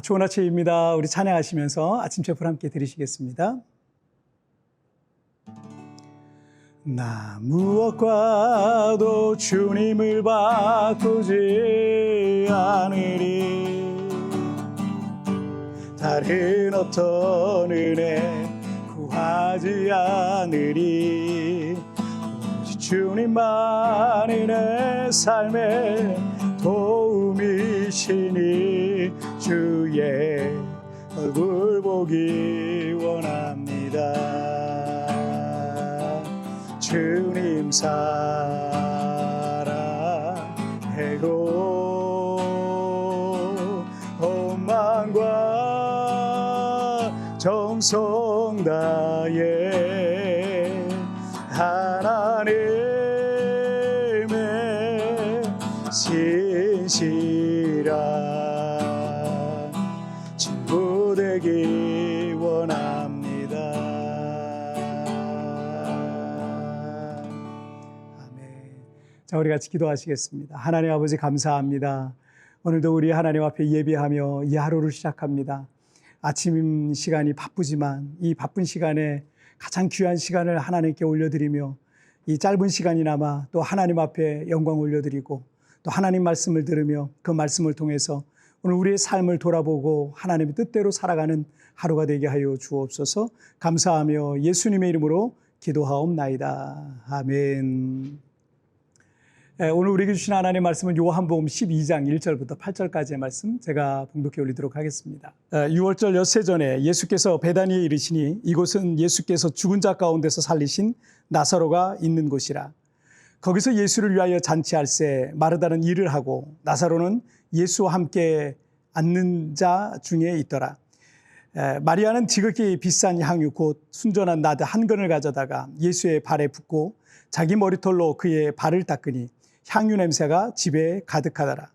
좋은 아침입니다. 우리 찬양하시면서 아침 제풀 함께 들으시겠습니다. 나 무엇과도 주님을 바꾸지 않으리. 다른 어떤 은혜 구하지 않으리. 오직 주님만이 내 삶의 도움이시니 주의 얼굴 보기 원합니다. 주님 사랑해고 온 마음과 정성 다해 하나님의 신실한 친구 되기 원합니다. 아멘. 자, 우리 같이 기도하시겠습니다. 하나님 아버지 감사합니다. 오늘도 우리 하나님 앞에 예배하며 이 하루를 시작합니다. 아침 시간이 바쁘지만 이 바쁜 시간에 가장 귀한 시간을 하나님께 올려드리며 이 짧은 시간이나마 또 하나님 앞에 영광 올려드리고 또 하나님 말씀을 들으며 그 말씀을 통해서 오늘 우리의 삶을 돌아보고 하나님의 뜻대로 살아가는 하루가 되게 하여 주옵소서. 감사하며 예수님의 이름으로 기도하옵나이다. 아멘. 오늘 우리에게 주신 하나님의 말씀은 요한복음 12장 1절부터 8절까지의 말씀 제가 봉독해 올리도록 하겠습니다. 6월절 엿새 전에 예수께서 베다니에 이르시니 이곳은 예수께서 죽은 자 가운데서 살리신 나사로가 있는 곳이라. 거기서 예수를 위하여 잔치할새 마르다는 일을 하고 나사로는 예수와 함께 앉는 자 중에 있더라. 마리아는 지극히 비싼 향유 곧 순전한 나드 한 근을 가져다가 예수의 발에 붓고 자기 머리털로 그의 발을 닦으니 향유 냄새가 집에 가득하더라.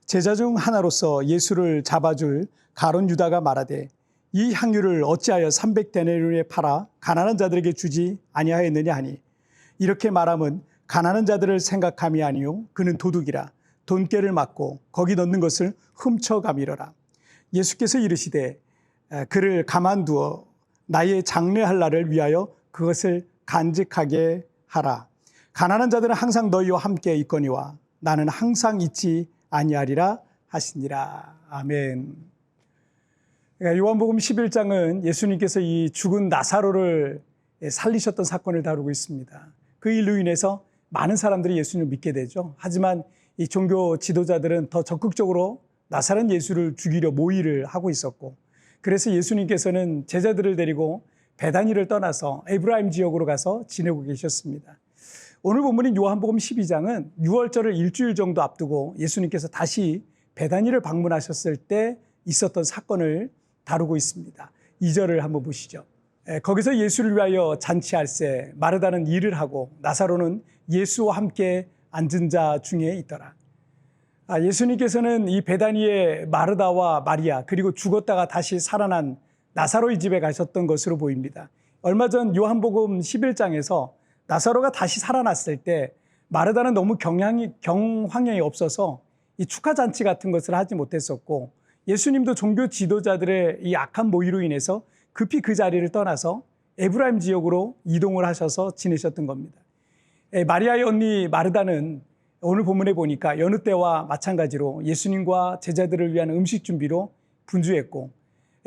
제자 중 하나로서 예수를 잡아줄 가룟 유다가 말하되 이 향유를 어찌하여 300데나리온에 팔아 가난한 자들에게 주지 아니하였느냐 하니 이렇게 말함은 가난한 자들을 생각함이 아니요 그는 도둑이라 돈깨를 맞고 거기 넣는 것을 훔쳐가미러라. 예수께서 이르시되 그를 가만두어 나의 장례할 날을 위하여 그것을 간직하게 하라. 가난한 자들은 항상 너희와 함께 있거니와 나는 항상 있지 아니하리라 하시니라. 아멘. 요한복음 11장은 예수님께서 이 죽은 나사로를 살리셨던 사건을 다루고 있습니다. 그 일로 인해서 많은 사람들이 예수님을 믿게 되죠. 하지만 이 종교 지도자들은 더 적극적으로 나사렛 예수를 죽이려 모의를 하고 있었고, 그래서 예수님께서는 제자들을 데리고 베다니를 떠나서 에브라임 지역으로 가서 지내고 계셨습니다. 오늘 본문인 요한복음 12장은 6월절을 일주일 정도 앞두고 예수님께서 다시 베다니를 방문하셨을 때 있었던 사건을 다루고 있습니다. 2절을 한번 보시죠. 거기서 예수를 위하여 잔치할새 마르다는 일을 하고 나사로는 예수와 함께 앉은 자 중에 있더라. 예수님께서는 이 베다니의 마르다와 마리아 그리고 죽었다가 다시 살아난 나사로의 집에 가셨던 것으로 보입니다. 얼마 전 요한복음 11장에서 나사로가 다시 살아났을 때 마르다는 너무 경황이 없어서 이 축하잔치 같은 것을 하지 못했었고, 예수님도 종교 지도자들의 이 악한 모의로 인해서 급히 그 자리를 떠나서 에브라임 지역으로 이동을 하셔서 지내셨던 겁니다. 마리아의 언니 마르다는 오늘 본문에 보니까 여느 때와 마찬가지로 예수님과 제자들을 위한 음식 준비로 분주했고,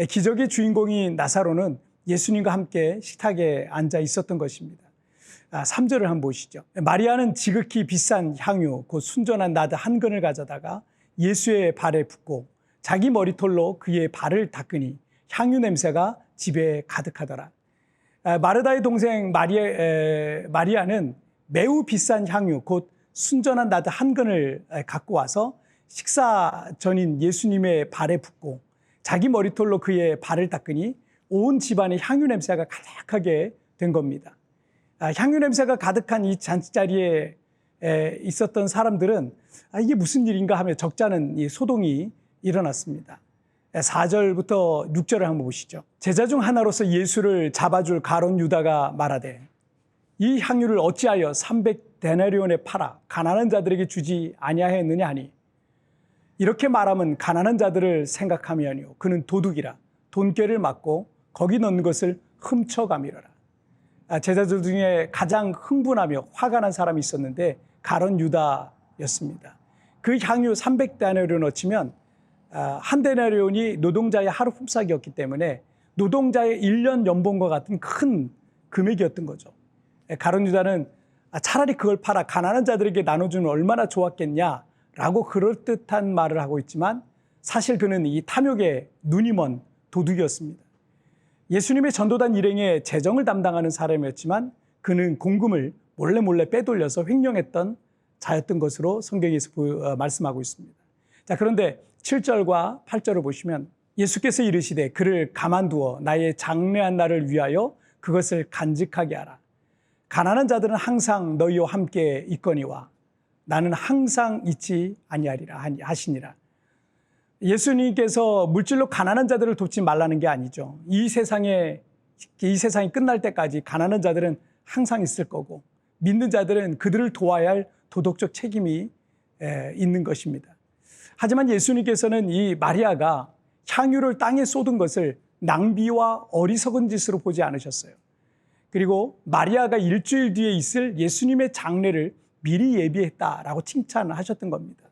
기적의 주인공인 나사로는 예수님과 함께 식탁에 앉아 있었던 것입니다. 3절을 한번 보시죠. 마리아는 지극히 비싼 향유 곧 순전한 나드 한 근을 가져다가 예수의 발에 붓고 자기 머리털로 그의 발을 닦으니 향유 냄새가 집에 가득하더라. 마르다의 동생 마리아는 매우 비싼 향유 곧 순전한 나드 한 근을 갖고 와서 식사 전인 예수님의 발에 붓고 자기 머리털로 그의 발을 닦으니 온 집안에 향유 냄새가 가득하게 된 겁니다. 향유 냄새가 가득한 이 잔치자리에 있었던 사람들은 이게 무슨 일인가 하며 적잖은 이 소동이 일어났습니다. 4절부터 6절을 한번 보시죠. 제자 중 하나로서 예수를 잡아줄 가룟 유다가 말하되 이 향유를 어찌하여 300데나리온에 팔아 가난한 자들에게 주지 아니하였느냐 하니 이렇게 말하면 가난한 자들을 생각하면요, 그는 도둑이라 돈꾀를 맞고 거기 넣는 것을 훔쳐가미러라. 제자들 중에 가장 흥분하며 화가 난 사람이 있었는데 가룟 유다였습니다. 그 향유 300데나리온을 어치면 한 데나리온이 노동자의 하루 품삯이었기 때문에 노동자의 1년 연봉과 같은 큰 금액이었던 거죠. 가룟 유다는 차라리 그걸 팔아 가난한 자들에게 나눠주면 얼마나 좋았겠냐라고 그럴듯한 말을 하고 있지만 사실 그는 이 탐욕에 눈이 먼 도둑이었습니다. 예수님의 전도단 일행의 재정을 담당하는 사람이었지만 그는 공금을 몰래 빼돌려서 횡령했던 자였던 것으로 성경에서 말씀하고 있습니다. 자, 그런데 7절과 8절을 보시면 예수께서 이르시되 그를 가만두어 나의 장래한 날을 위하여 그것을 간직하게 하라. 가난한 자들은 항상 너희와 함께 있거니와 나는 항상 있지 아니하리라 하시니라. 예수님께서 물질로 가난한 자들을 돕지 말라는 게 아니죠. 이 세상이 끝날 때까지 가난한 자들은 항상 있을 거고 믿는 자들은 그들을 도와야 할 도덕적 책임이 있는 것입니다. 하지만 예수님께서는 이 마리아가 향유를 땅에 쏟은 것을 낭비와 어리석은 짓으로 보지 않으셨어요. 그리고 마리아가 일주일 뒤에 있을 예수님의 장례를 미리 예비했다라고 칭찬을 하셨던 겁니다.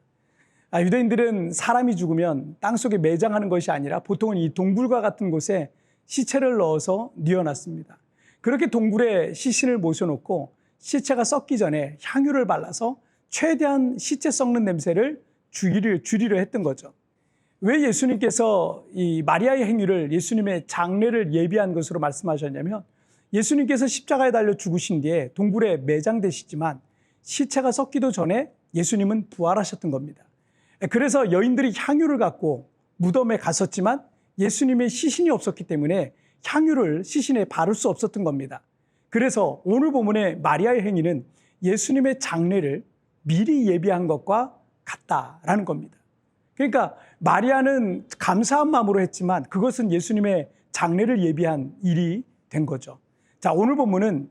유대인들은 사람이 죽으면 땅속에 매장하는 것이 아니라 보통은 이 동굴과 같은 곳에 시체를 넣어서 뉘어놨습니다. 그렇게 동굴에 시신을 모셔놓고 시체가 썩기 전에 향유를 발라서 최대한 시체 썩는 냄새를 줄이려 했던 거죠. 왜 예수님께서 이 마리아의 행위를 예수님의 장례를 예비한 것으로 말씀하셨냐면 예수님께서 십자가에 달려 죽으신 뒤에 동굴에 매장되시지만 시체가 썩기도 전에 예수님은 부활하셨던 겁니다. 그래서 여인들이 향유를 갖고 무덤에 갔었지만 예수님의 시신이 없었기 때문에 향유를 시신에 바를 수 없었던 겁니다. 그래서 오늘 본문의 마리아의 행위는 예수님의 장례를 미리 예비한 것과 같다라는 겁니다. 그러니까 마리아는 감사한 마음으로 했지만 그것은 예수님의 장례를 예비한 일이 된 거죠. 자, 오늘 본문은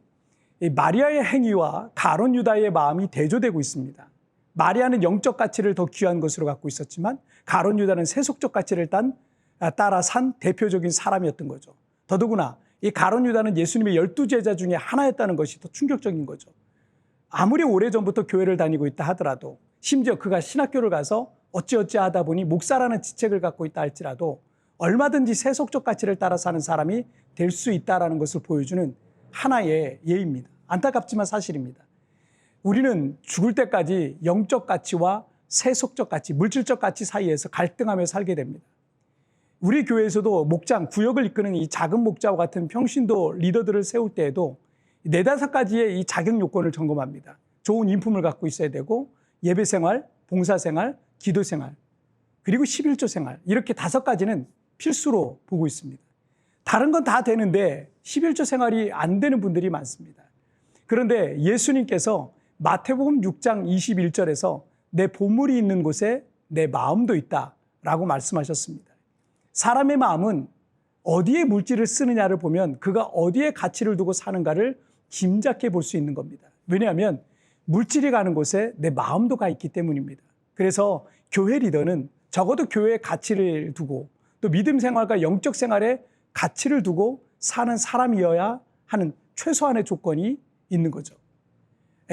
마리아의 행위와 가룟 유다의 마음이 대조되고 있습니다. 마리아는 영적 가치를 더 귀한 것으로 갖고 있었지만 가룟 유다는 세속적 가치를 따라 산 대표적인 사람이었던 거죠. 더더구나 이 가룟 유다는 예수님의 12제자 중에 하나였다는 것이 더 충격적인 거죠. 아무리 오래전부터 교회를 다니고 있다 하더라도 심지어 그가 신학교를 가서 어찌어찌 하다 보니 목사라는 지책을 갖고 있다 할지라도 얼마든지 세속적 가치를 따라 사는 사람이 될 수 있다는 것을 보여주는 하나의 예입니다. 안타깝지만 사실입니다. 우리는 죽을 때까지 영적 가치와 세속적 가치, 물질적 가치 사이에서 갈등하며 살게 됩니다. 우리 교회에서도 목장, 구역을 이끄는 이 작은 목자와 같은 평신도 리더들을 세울 때에도 4-5가지의 이 자격 요건을 점검합니다. 좋은 인품을 갖고 있어야 되고 예배 생활, 봉사 생활, 기도 생활, 그리고 11조 생활, 이렇게 5가지는 필수로 보고 있습니다. 다른 건 다 되는데 11조 생활이 안 되는 분들이 많습니다. 그런데 예수님께서 마태복음 6장 21절에서 내 보물이 있는 곳에 내 마음도 있다라고 말씀하셨습니다. 사람의 마음은 어디에 물질을 쓰느냐를 보면 그가 어디에 가치를 두고 사는가를 짐작해 볼 수 있는 겁니다. 왜냐하면 물질이 가는 곳에 내 마음도 가 있기 때문입니다. 그래서 교회 리더는 적어도 교회에 가치를 두고 또 믿음 생활과 영적 생활에 가치를 두고 사는 사람이어야 하는 최소한의 조건이 있는 거죠.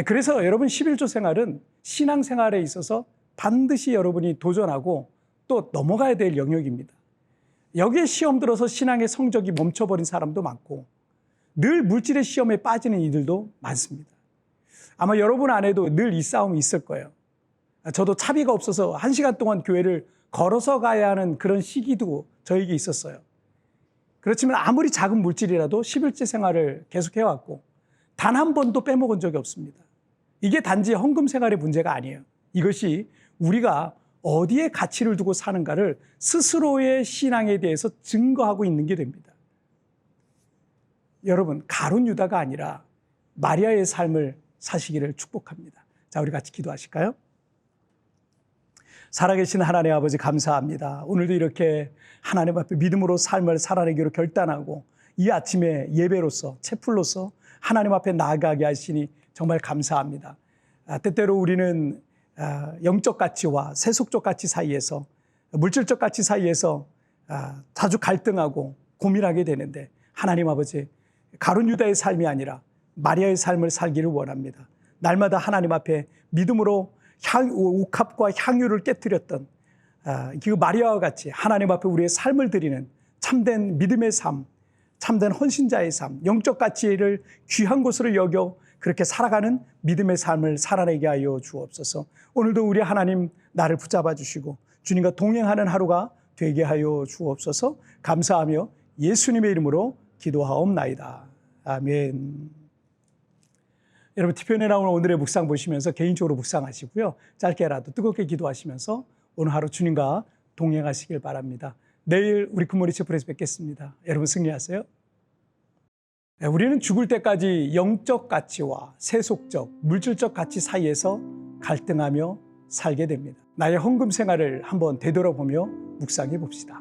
그래서 여러분 11조 생활은 신앙 생활에 있어서 반드시 여러분이 도전하고 또 넘어가야 될 영역입니다. 여기에 시험 들어서 신앙의 성적이 멈춰버린 사람도 많고 늘 물질의 시험에 빠지는 이들도 많습니다. 아마 여러분 안에도 늘 이 싸움이 있을 거예요. 저도 차비가 없어서 1시간 동안 교회를 걸어서 가야 하는 그런 시기도 저에게 있었어요. 그렇지만 아무리 작은 물질이라도 11조 생활을 계속해왔고 단 한 번도 빼먹은 적이 없습니다. 이게 단지 헌금 생활의 문제가 아니에요. 이것이 우리가 어디에 가치를 두고 사는가를 스스로의 신앙에 대해서 증거하고 있는 게 됩니다. 여러분, 가룟 유다가 아니라 마리아의 삶을 사시기를 축복합니다. 자, 우리 같이 기도하실까요? 살아계신 하나님 아버지 감사합니다. 오늘도 이렇게 하나님 앞에 믿음으로 삶을 살아내기로 결단하고 이 아침에 예배로서 채플로서 하나님 앞에 나아가게 하시니 정말 감사합니다. 때때로 우리는 영적 가치와 세속적 가치 사이에서, 물질적 가치 사이에서 자주 갈등하고 고민하게 되는데, 하나님 아버지, 가룟 유다의 삶이 아니라 마리아의 삶을 살기를 원합니다. 날마다 하나님 앞에 믿음으로 옥합과 향유를 깨뜨렸던 그 마리아와 같이 하나님 앞에 우리의 삶을 드리는 참된 믿음의 삶, 참된 헌신자의 삶, 영적 가치를 귀한 것으로 여겨 그렇게 살아가는 믿음의 삶을 살아내게 하여 주옵소서. 오늘도 우리 하나님 나를 붙잡아 주시고 주님과 동행하는 하루가 되게 하여 주옵소서. 감사하며 예수님의 이름으로 기도하옵나이다. 아멘. 여러분, TVN에 나오는 오늘의 묵상 보시면서 개인적으로 묵상하시고요. 짧게라도 뜨겁게 기도하시면서 오늘 하루 주님과 동행하시길 바랍니다. 내일 우리 굿모닝 체프에서 뵙겠습니다. 여러분 승리하세요. 우리는 죽을 때까지 영적 가치와 세속적, 물질적 가치 사이에서 갈등하며 살게 됩니다. 나의 헌금 생활을 한번 되돌아보며 묵상해 봅시다.